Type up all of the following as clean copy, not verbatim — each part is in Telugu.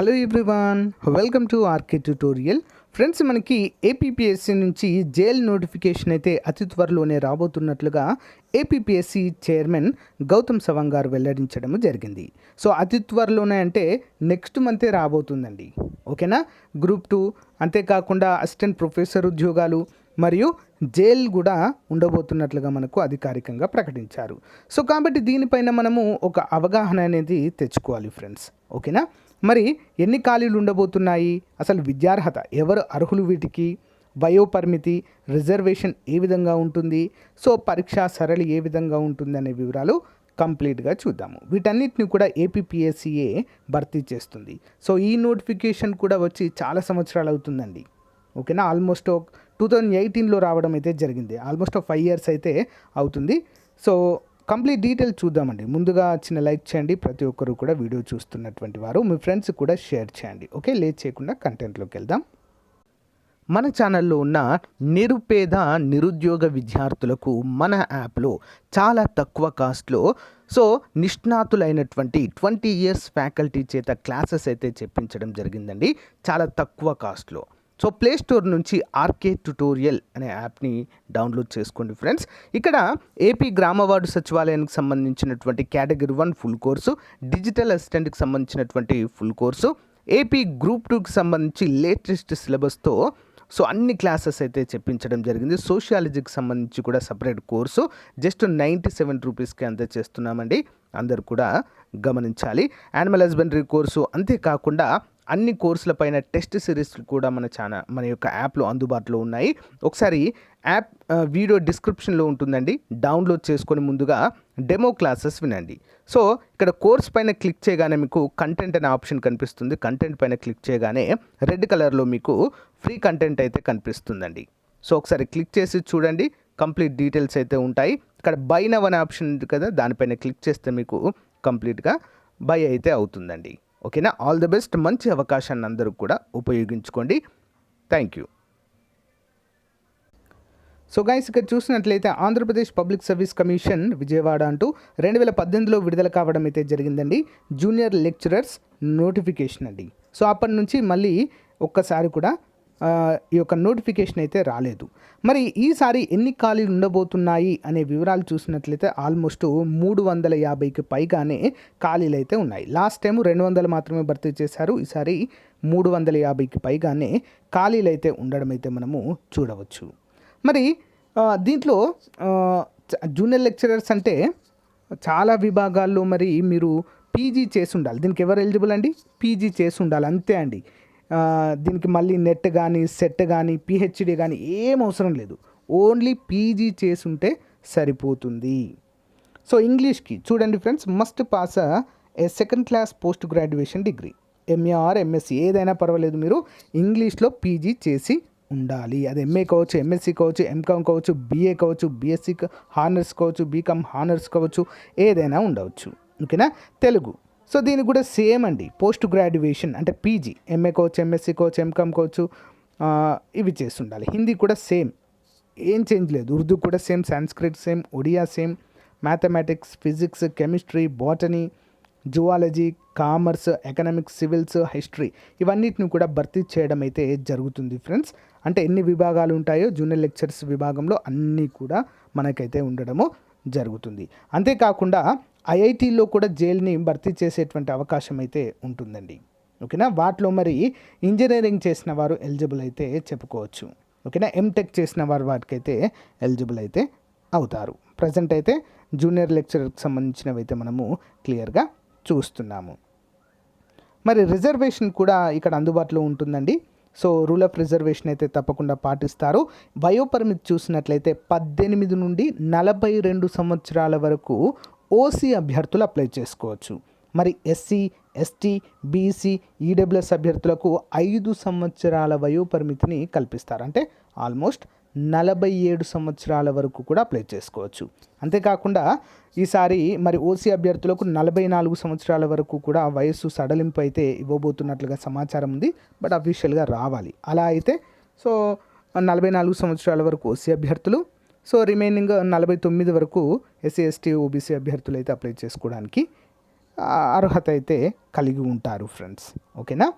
Hello everyone, welcome to RK tutorial. Friends, మనకి ఏపీపీఎస్సీ నుంచి జైల్ నోటిఫికేషన్ అయితే అతి త్వరలోనే రాబోతున్నట్లుగా ఏపీపీఎస్సీ చైర్మన్ గౌతమ్ సవాంగ్ గారు వెల్లడించడం జరిగింది. సో అతి త్వరలోనే అంటే నెక్స్ట్ మంతే రాబోతుందండి. ఓకేనా. గ్రూప్ 2 అంతేకాకుండా అసిస్టెంట్ ప్రొఫెసర్ ఉద్యోగాలు మరియు జైల్ కూడా ఉండబోతున్నట్లుగా మనకు అధికారికంగా ప్రకటించారు. సో కాబట్టి దీనిపైన మనము ఒక అవగాహన అనేది తెచ్చుకోవాలి ఫ్రెండ్స్. ఓకేనా. మరి ఎన్ని ఖాళీలు ఉండబోతున్నాయి, అసలు విద్యార్హత ఎవరు అర్హులు, వీటికి వయోపరిమితి, రిజర్వేషన్ ఏ విధంగా ఉంటుంది, సో పరీక్షా సరళి ఏ విధంగా ఉంటుంది అనే వివరాలు కంప్లీట్గా చూద్దాము. వీటన్నిటిని కూడా ఏపీపీఎస్సీఏ భర్తీ చేస్తుంది. సో ఈ నోటిఫికేషన్ కూడా వచ్చి చాలా సంవత్సరాలు అవుతుందండి. ఓకేనా. ఆల్మోస్ట్ 2018లో రావడం అయితే జరిగింది. ఆల్మోస్ట్ 5 years అయితే అవుతుంది. సో కంప్లీట్ డీటెయిల్ చూద్దామండి. ముందుగా చిన్న లైక్ చేయండి. ప్రతి ఒక్కరు కూడా వీడియో చూస్తున్నటువంటి వారు మీ ఫ్రెండ్స్ కూడా షేర్ చేయండి. ఓకే, లేట్ చేయకుండా కంటెంట్లోకి వెళ్దాం. మన ఛానల్లో ఉన్న నిరుద్యోగ విద్యార్థులకు మన యాప్లో చాలా తక్కువ కాస్ట్లో సో నిష్ణాతులైనటువంటి 20 years ఫ్యాకల్టీ చేత క్లాసెస్ అయితే చెప్పించడం జరిగిందండి, చాలా తక్కువ కాస్ట్లో. సో ప్లే స్టోర్ నుంచి ఆర్కే ట్యూటోరియల్ అనే యాప్ని డౌన్లోడ్ చేసుకోండి ఫ్రెండ్స్. ఇక్కడ ఏపీ గ్రామ వార్డు సచివాలయానికి సంబంధించినటువంటి కేటగిరీ 1 ఫుల్ కోర్సు, డిజిటల్ అసిస్టెంట్కి సంబంధించినటువంటి ఫుల్ కోర్సు, ఏపీ గ్రూప్ 2కి సంబంధించి లేటెస్ట్ సిలబస్తో సో అన్ని క్లాసెస్ అయితే చెప్పించడం జరిగింది. సోషియాలజీకి సంబంధించి కూడా సపరేట్ కోర్సు జస్ట్ 97 రూపీస్కి అంతే చేస్తున్నామండి, అందరు కూడా గమనించాలి. యానిమల్ హస్బెండరీ కోర్సు, అంతేకాకుండా అన్ని కోర్సుల పైన టెస్ట్ సిరీస్లు కూడా మన యొక్క యాప్లో అందుబాటులో ఉన్నాయి. ఒకసారి యాప్ వీడియో డిస్క్రిప్షన్లో ఉంటుందండి, డౌన్లోడ్ చేసుకొని ముందుగా డెమో క్లాసెస్ వినండి. సో ఇక్కడ కోర్స్ పైన క్లిక్ చేయగానే మీకు కంటెంట్ అనే ఆప్షన్ కనిపిస్తుంది. కంటెంట్ పైన క్లిక్ చేయగానే రెడ్ కలర్లో మీకు ఫ్రీ కంటెంట్ అయితే కనిపిస్తుందండి. సో ఒకసారి క్లిక్ చేసి చూడండి, కంప్లీట్ డీటెయిల్స్ అయితే ఉంటాయి. ఇక్కడ బై నవ్ అనే ఆప్షన్ ఉంది కదా, దానిపైన క్లిక్ చేస్తే మీకు కంప్లీట్గా బై అయితే అవుతుందండి. ఓకేనా. All the best. మంచి అవకాశాన్ని అందరూ కూడా ఉపయోగించుకోండి. Thank you. సో గైస్, ఇక్కడ చూసినట్లయితే Andhra Pradesh public service commission Vijayawada అంటూ 2018లో విడుదల కావడం అయితే జరిగిందండి. జూనియర్ లెక్చరర్స్ నోటిఫికేషన్ అండి. సో అప్పటి నుంచి మళ్ళీ ఒక్కసారి కూడా ఈ యొక్క నోటిఫికేషన్ అయితే రాలేదు. మరి ఈసారి ఎన్ని ఖాళీలు ఉండబోతున్నాయి అనే వివరాలు చూసినట్లయితే ఆల్మోస్ట్ 350కి పైగానే ఖాళీలు అయితే ఉన్నాయి. లాస్ట్ టైం 200 మాత్రమే భర్తీ చేశారు. ఈసారి 350కి పైగానే ఖాళీలు అయితే ఉండడం అయితే మనము చూడవచ్చు. మరి దీంట్లో జూనియర్ లెక్చరర్స్ అంటే చాలా విభాగాల్లో మరి మీరు పీజీ చేసి ఉండాలి. దీనికి ఎవరు ఎలిజిబుల్ అండి? పీజీ చేసి ఉండాలి, అంతే అండి. దీనికి మళ్ళీ నెట్ కానీ సెట్ కానీ పిహెచ్డి కానీ ఏం అవసరం లేదు. ఓన్లీ పీజీ చేసి ఉంటే సరిపోతుంది. సో ఇంగ్లీష్కి చూడండి friends, must pass A second class post graduation degree, MA are MSc ఏదైనా పర్వాలేదు, మీరు ఇంగ్లీష్లో పీజీ చేసి ఉండాలి. అది ఎంఏ కావచ్చు, ఎంఎస్సి కావచ్చు, ఎంకామ్ కావచ్చు, బీఏ కావచ్చు, బీఎస్సీ హానర్స్ కావచ్చు, బీకామ్ హానర్స్ కావచ్చు, ఏదైనా ఉండవచ్చు. ఓకేనా. తెలుగు, సో దీనికి కూడా సేమ్ అండి. పోస్ట్ గ్రాడ్యుయేషన్ అంటే పీజీ, ఎంఏ కావచ్చు, ఎంఎస్సి కావచ్చు, ఎంకామ్ కావచ్చు, ఇవి చేసి ఉండాలి. హిందీ కూడా సేమ్, ఏం చేంజ్ లేదు. ఉర్దూ కూడా same, Sanskrit same, Odia same, mathematics, physics, chemistry, botany, zoology, commerce, economics, civils, history ఇవన్నిటిని కూడా భర్తీ చేయడం అయితే జరుగుతుంది ఫ్రెండ్స్. అంటే ఎన్ని విభాగాలు ఉంటాయో జూనియర్ లెక్చర్స్ విభాగంలో అన్నీ కూడా మనకైతే ఉండడము జరుగుతుంది. అంతేకాకుండా ఐఐటీలో కూడా జైల్ని భర్తీ చేసేటువంటి అవకాశం అయితే ఉంటుందండి. ఓకేనా. వాటిలో మరి ఇంజనీరింగ్ చేసిన వారు ఎలిజిబుల్ అయితే చెప్పుకోవచ్చు. ఓకేనా. ఎంటెక్ చేసిన వారు వాటికైతే ఎలిజిబుల్ అయితే అవుతారు. ప్రజెంట్ అయితే జూనియర్ లెక్చరర్కి సంబంధించినవి అయితే మనము క్లియర్గా చూస్తున్నాము. మరి రిజర్వేషన్ కూడా ఇక్కడ అందుబాటులో ఉంటుందండి. సో రూల్ ఆఫ్ రిజర్వేషన్ అయితే తప్పకుండా పాటిస్తారు. వయోపరిమితి చూసినట్లయితే 18 నుండి 42 సంవత్సరాల వరకు ఓసీ అభ్యర్థులు అప్లై చేసుకోవచ్చు. మరి ఎస్సీ, ఎస్టీ, బీసీ, ఈడబ్ల్యూఎస్ అభ్యర్థులకు 5 సంవత్సరాల వయోపరిమితిని కల్పిస్తారు. అంటే ఆల్మోస్ట్ 47 సంవత్సరాల వరకు కూడా అప్లై చేసుకోవచ్చు. అంతేకాకుండా ఈసారి మరి ఓసీ అభ్యర్థులకు 44 సంవత్సరాల వరకు కూడా వయస్సు సడలింపు అయితే ఇవ్వబోతున్నట్లుగా సమాచారం ఉంది. బట్ అఫీషియల్గా రావాలి. అలా అయితే సో 44 సంవత్సరాల వరకు ఓసీ అభ్యర్థులు, సో రిమైనింగ్ 49 వరకు ఎస్సీ, ఎస్టీ, ఓబీసీ అభ్యర్థులు అయితే అప్లై చేసుకోవడానికి అర్హత అయితే కలిగి ఉంటారు ఫ్రెండ్స్. ఓకేనా.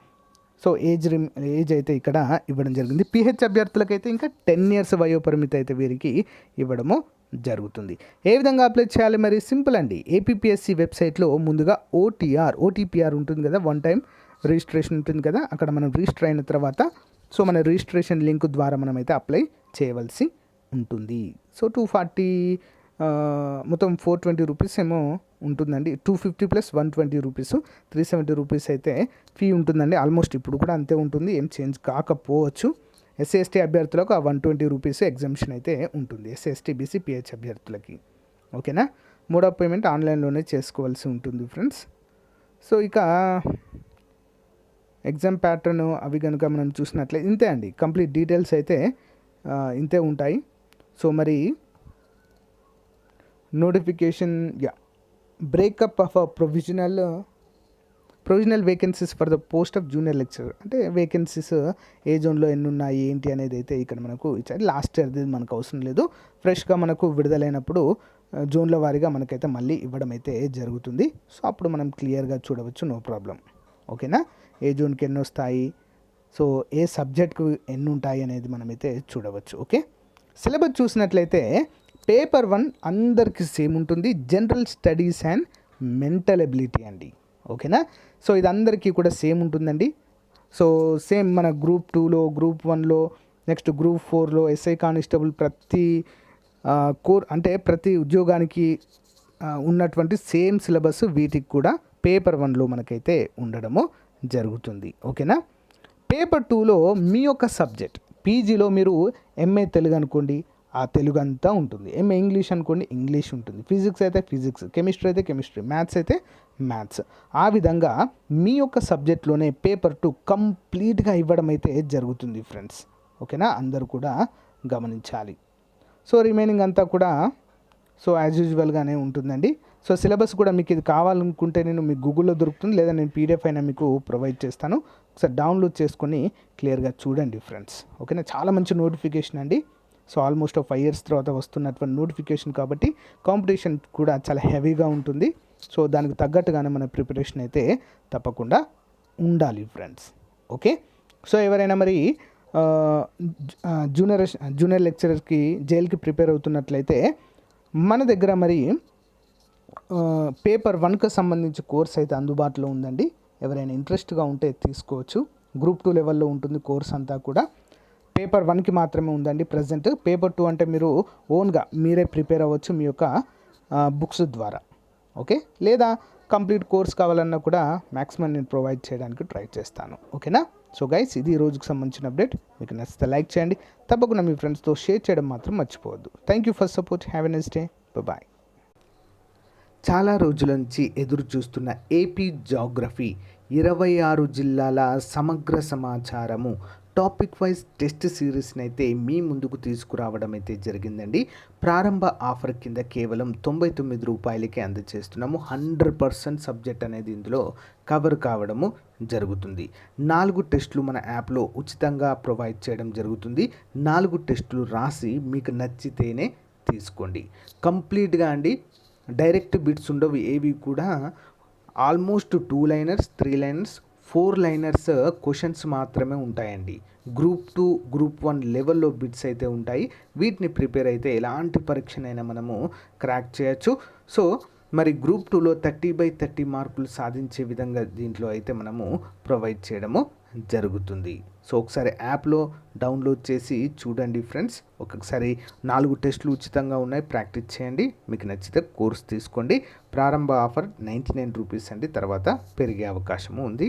సో ఏజ్ అయితే ఇక్కడ ఇవ్వడం జరిగింది. పిహెచ్ అభ్యర్థులకైతే ఇంకా 10 ఇయర్స్ వయోపరిమితి అయితే వీరికి ఇవ్వడము జరుగుతుంది. ఏ విధంగా అప్లై చేయాలి? మరి సింపుల్ అండి. ఏపీపీఎస్సీ వెబ్సైట్లో ముందుగా ఓటీపీఆర్ ఉంటుంది కదా, వన్ టైం రిజిస్ట్రేషన్ ఉంటుంది కదా, అక్కడ మనం రిజిస్టర్ అయిన తర్వాత సో మన రిజిస్ట్రేషన్ లింక్ ద్వారా మనమైతే అప్లై చేయవలసి ఉంటుంది. సో 240 మొత్తం 420 రూపీస్ ఏమో ఉంటుందండి. 250 ప్లస్ 120 రూపీస్, 370 రూపీస్ అయితే ఫీ ఉంటుందండి. ఆల్మోస్ట్ ఇప్పుడు కూడా అంతే ఉంటుంది, ఏం చేంజ్ కాకపోవచ్చు. ఎస్సీ ఎస్టీ అభ్యర్థులకు ఆ 120 రూపీస్ ఎగ్జామ్షన్ అయితే ఉంటుంది, ఎస్సీ ఎస్టీ బీసీ పిహెచ్ అభ్యర్థులకి. ఓకేనా. మోడ్ ఆఫ్ పేమెంట్ ఆన్లైన్లోనే చేసుకోవాల్సి ఉంటుంది ఫ్రెండ్స్. సో ఇక ఎగ్జామ్ ప్యాటర్న్ అవి కనుక మనం చూసినట్లయితే ఇంతే అండి. కంప్లీట్ డీటెయిల్స్ అయితే ఇంతే ఉంటాయి. సో మరి notification breakup of provisional vacancies for the post of junior lecturer. అంటే వేకెన్సీస్ ఏ జోన్లో ఎన్ని ఉన్నాయి ఏంటి అనేది అయితే ఇక్కడ మనకు ఇచ్చారు. లాస్ట్ ఇయర్ది మనకు అవసరం లేదు, ఫ్రెష్గా మనకు విడుదలైనప్పుడు జోన్ల వారీగా మనకైతే మళ్ళీ ఇవ్వడం అయితే జరుగుతుంది. సో అప్పుడు మనం క్లియర్గా చూడవచ్చు, నో ప్రాబ్లం. ఓకేనా. ఏ జోన్కి ఎన్ని వస్తాయి, సో ఏ సబ్జెక్ట్కు ఎన్ని ఉంటాయి అనేది మనమైతే చూడవచ్చు. ఓకే. సిలబస్ చూసినట్లయితే పేపర్ 1 అందరికీ సేమ్ ఉంటుంది, general studies and mental ability అండి. ఓకేనా. సో ఇది అందరికీ కూడా సేమ్ ఉంటుందండి. సో సేమ్ మన గ్రూప్ 2లో, గ్రూప్ 1లో, నెక్స్ట్ గ్రూప్ 4లో, ఎస్ఐ కానిస్టేబుల్ ప్రతి అంటే ప్రతి ఉద్యోగానికి ఉన్నటువంటి సేమ్ సిలబస్ వీటికి కూడా పేపర్ 1లో మనకైతే ఉండడము జరుగుతుంది. ఓకేనా. పేపర్ 2లో మీ యొక్క సబ్జెక్ట్, పీజీలో మీరు ఎంఏ తెలుగు అనుకోండి, ఆ తెలుగు అంతా ఉంటుంది. ఎంఏ ఇంగ్లీష్ అనుకోండి, ఇంగ్లీష్ ఉంటుంది. ఫిజిక్స్ అయితే ఫిజిక్స్, కెమిస్ట్రీ అయితే కెమిస్ట్రీ, మ్యాథ్స్ అయితే మ్యాథ్స్. ఆ విధంగా మీ యొక్క సబ్జెక్ట్లోనే పేపర్ 2 కంప్లీట్గా ఇవ్వడం అయితే జరుగుతుంది ఫ్రెండ్స్. ఓకేనా. అందరూ కూడా గమనించాలి. సో రిమైనింగ్ అంతా కూడా సో యాజ్ యూజువల్గానే ఉంటుందండి. సో సిలబస్ కూడా మీకు ఇది కావాలనుకుంటే నేను మీకు గూగుల్లో దొరుకుతుంది, లేదా నేను పీడిఎఫ్ అయినా మీకు ప్రొవైడ్ చేస్తాను. ఒకసారి డౌన్లోడ్ చేసుకొని క్లియర్గా చూడండి ఫ్రెండ్స్. ఓకేనా. చాలా మంచి నోటిఫికేషన్ అండి. సో ఆల్మోస్ట్ 5 ఇయర్స్ తర్వాత వస్తున్నటువంటి నోటిఫికేషన్ కాబట్టి కాంపిటీషన్ కూడా చాలా హెవీగా ఉంటుంది. సో దానికి తగ్గట్టుగానే మన ప్రిపరేషన్ అయితే తప్పకుండా ఉండాలి ఫ్రెండ్స్. ఓకే. సో ఎవరైనా మరి జూనియర్ లెక్చరర్కి జైలుకి ప్రిపేర్ అవుతున్నట్లయితే మన దగ్గర మరి పేపర్ 1కి సంబంధించి కోర్స్ అయితే అందుబాటులో ఉందండి. ఎవరైనా ఇంట్రెస్ట్గా ఉంటే తీసుకోవచ్చు. గ్రూప్ 2 లెవెల్లో ఉంటుంది కోర్స్ అంతా కూడా. పేపర్ 1కి మాత్రమే ఉందండి ప్రజెంట్. పేపర్ 2 అంటే మీరు ఓన్గా మీరే ప్రిపేర్ అవ్వచ్చు మీ యొక్క బుక్స్ ద్వారా. ఓకే. లేదా కంప్లీట్ కోర్స్ కావాలన్నా కూడా మ్యాక్సిమం నేను ప్రొవైడ్ చేయడానికి ట్రై చేస్తాను. ఓకేనా. సో గైస్, ఇది ఈ రోజుకి సంబంధించిన అప్డేట్. మీకు నచ్చితే లైక్ చేయండి, తప్పకుండా మీ ఫ్రెండ్స్తో షేర్ చేయడం మాత్రం మర్చిపోవద్దు. Thank you for support. Have a nice day. Bye. చాలా రోజుల నుంచి ఎదురు చూస్తున్న ఏపీ జాగ్రఫీ 26 జిల్లాల సమగ్ర సమాచారము టాపిక్ వైజ్ టెస్ట్ సిరీస్ని అయితే మీ ముందుకు తీసుకురావడం అయితే జరిగిందండి. ప్రారంభ ఆఫర్ కింద కేవలం 99 రూపాయలకే అందజేస్తున్నాము. 100% సబ్జెక్ట్ అనేది ఇందులో కవర్ కావడము జరుగుతుంది. 4 టెస్టులు మన యాప్లో ఉచితంగా ప్రొవైడ్ చేయడం జరుగుతుంది. 4 టెస్టులు రాసి మీకు నచ్చితేనే తీసుకోండి. కంప్లీట్గా అండి, డైరెక్ట్ బిట్స్ ఉండవు ఏవి కూడా. Almost 2 liners, 3 liners, 4 liners questions మాత్రమే ఉంటాయండి. గ్రూప్ 2, గ్రూప్ 1 లెవెల్లో బిట్స్ అయితే ఉంటాయి. వీటిని ప్రిపేర్ అయితే ఎలాంటి పరీక్షనైనా మనము క్రాక్ చేయొచ్చు. సో మరి గ్రూప్ 2లో 30/30 మార్కులు సాధించే విధంగా దీంట్లో అయితే మనము ప్రొవైడ్ చేయడము జరుగుతుంది. సో ఒకసారి యాప్లో డౌన్లోడ్ చేసి చూడండి ఫ్రెండ్స్. ఒకసారి 4 టెస్టులు ఉచితంగా ఉన్నాయి, ప్రాక్టీస్ చేయండి. మీకు నచ్చితే కోర్స్ తీసుకోండి. ప్రారంభ ఆఫర్ 99 రూపీస్ అండి, తర్వాత పెరిగే అవకాశము ఉంది.